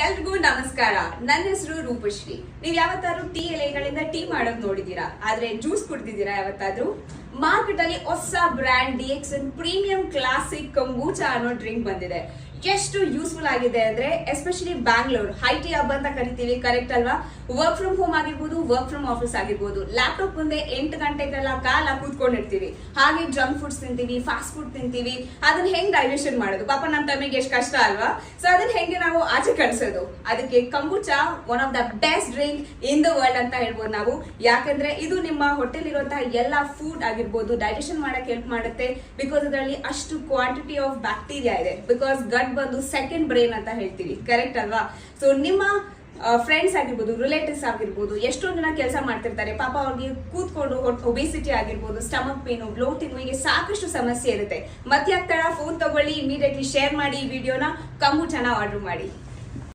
ಎಲ್ರಿಗೂ ನಮಸ್ಕಾರ. ನನ್ನ ಹೆಸರು ರೂಪಶ್ರೀ. ನೀವ್ ಯಾವತ್ತಾದ್ರೂ ಟೀ ಎಲೆಗಳಿಂದ ಟೀ ಮಾಡೋದ್ ನೋಡಿದೀರಾ? ಆದ್ರೆ ಜ್ಯೂಸ್ ಕುಡ್ದಿದ್ದೀರಾ ಯಾವತ್ತಾದ್ರೂ? ಮಾರ್ಕೆಟ್ ಅಲ್ಲಿ ಹೊಸ ಬ್ರ್ಯಾಂಡ್ DXN ಪ್ರೀಮಿಯಂ ಕ್ಲಾಸಿಕ್ ಕಂಬೂಚಾ ಅನ್ನೋ ಡ್ರಿಂಕ್ ಬಂದಿದೆ. ಎಷ್ಟು ಯೂಸ್ಫುಲ್ ಆಗಿದೆ ಅಂದ್ರೆ ಎಸ್ಪೆಷಲಿ ಬ್ಯಾಂಗ್ಳೂರ್ ಐಟಿ ಹಬ್ ಅಂತ ಕರಿತೀವಿ, ಕರೆಕ್ಟ್ ಅಲ್ವಾ? ವರ್ಕ್ ಫ್ರಮ್ ಹೋಮ್ ಆಗಿರ್ಬೋದು, ವರ್ಕ್ ಫ್ರಮ್ ಆಫೀಸ್ ಆಗಿರ್ಬೋದು, ಲ್ಯಾಪ್ಟಾಪ್ ಮುಂದೆ 8 ಗಂಟೆಗೆಲ್ಲ ಕಾಲ ಕೂತ್ಕೊಂಡಿರ್ತೀವಿ. ಹಾಗೆ ಜಂಕ್ ಫುಡ್ಸ್ ತಿಂತೀವಿ, ಫಾಸ್ಟ್ ಫುಡ್ ತಿಂತೀವಿ. ಅದನ್ನ ಹೆಂಗ್ ಡೈಜೆಷನ್ ಮಾಡೋದು? ಪಾಪ ನಮ್ ತಮ್ಮಿಗೆ ಎಷ್ಟು ಕಷ್ಟ ಅಲ್ವಾ? ಸೊ ಅದನ್ನ ಹೆಂಗೆ ನಾವು ಆಚೆ ಕಳಿಸೋದು? ಅದಕ್ಕೆ kombucha one of the best drink in the world ಅಂತ ಹೇಳ್ಬೋದು ನಾವು. ಯಾಕಂದ್ರೆ ಇದು ನಿಮ್ಮ ಹೊಟ್ಟೆಲ್ ಇರುವಂತಹ ಎಲ್ಲಾ ಫುಡ್ ಆಗಿರ್ಬೋದು ಡೈಜೆಷನ್ ಮಾಡಕ್ ಹೆಲ್ಪ್ ಮಾಡುತ್ತೆ. ಬಿಕಾಸ್ ಇದರಲ್ಲಿ ಅಷ್ಟು ಕ್ವಾಂಟಿಟಿ ಆಫ್ ಬ್ಯಾಕ್ಟೀರಿಯಾ ಇದೆ. ಬಿಕಾಸ್ ಗಟ್ ಬಂದು ಸೆಕೆಂಡ್ ಬ್ರೈನ್ ಅಂತ ಹೇಳ್ತೀವಿ, ಕರೆಕ್ಟ್ ಅಲ್ವಾ? ಸೊ ನಿಮ್ಮ ಫ್ರೆಂಡ್ಸ್ ಆಗಿರ್ಬೋದು, ರಿಲೇಟಿವ್ಸ್ ಆಗಿರ್ಬೋದು, ಎಷ್ಟೊಂದು ಜನ ಕೆಲಸ ಮಾಡ್ತಿರ್ತಾರೆ. ಪಾಪ ಅವ್ರಿಗೆ ಕೂತ್ಕೊಂಡು ಒಬೇಸಿಟಿ ಆಗಿರ್ಬೋದು, ಸ್ಟಮಕ್ ಪೇನು, ಬ್ಲೋಟಿಂಗ್, ಹೀಗೆ ಸಾಕಷ್ಟು ಸಮಸ್ಯೆ ಇರುತ್ತೆ. ಮತ್ತೆ ಫೋನ್ ತಗೊಳ್ಳಿ, ಇಮಿಡಿಯೇಟ್ಲಿ ಶೇರ್ ಮಾಡಿ ಈ ವಿಡಿಯೋನ, ಕಂಬೂಚಾನ ಆರ್ಡರ್ ಮಾಡಿ.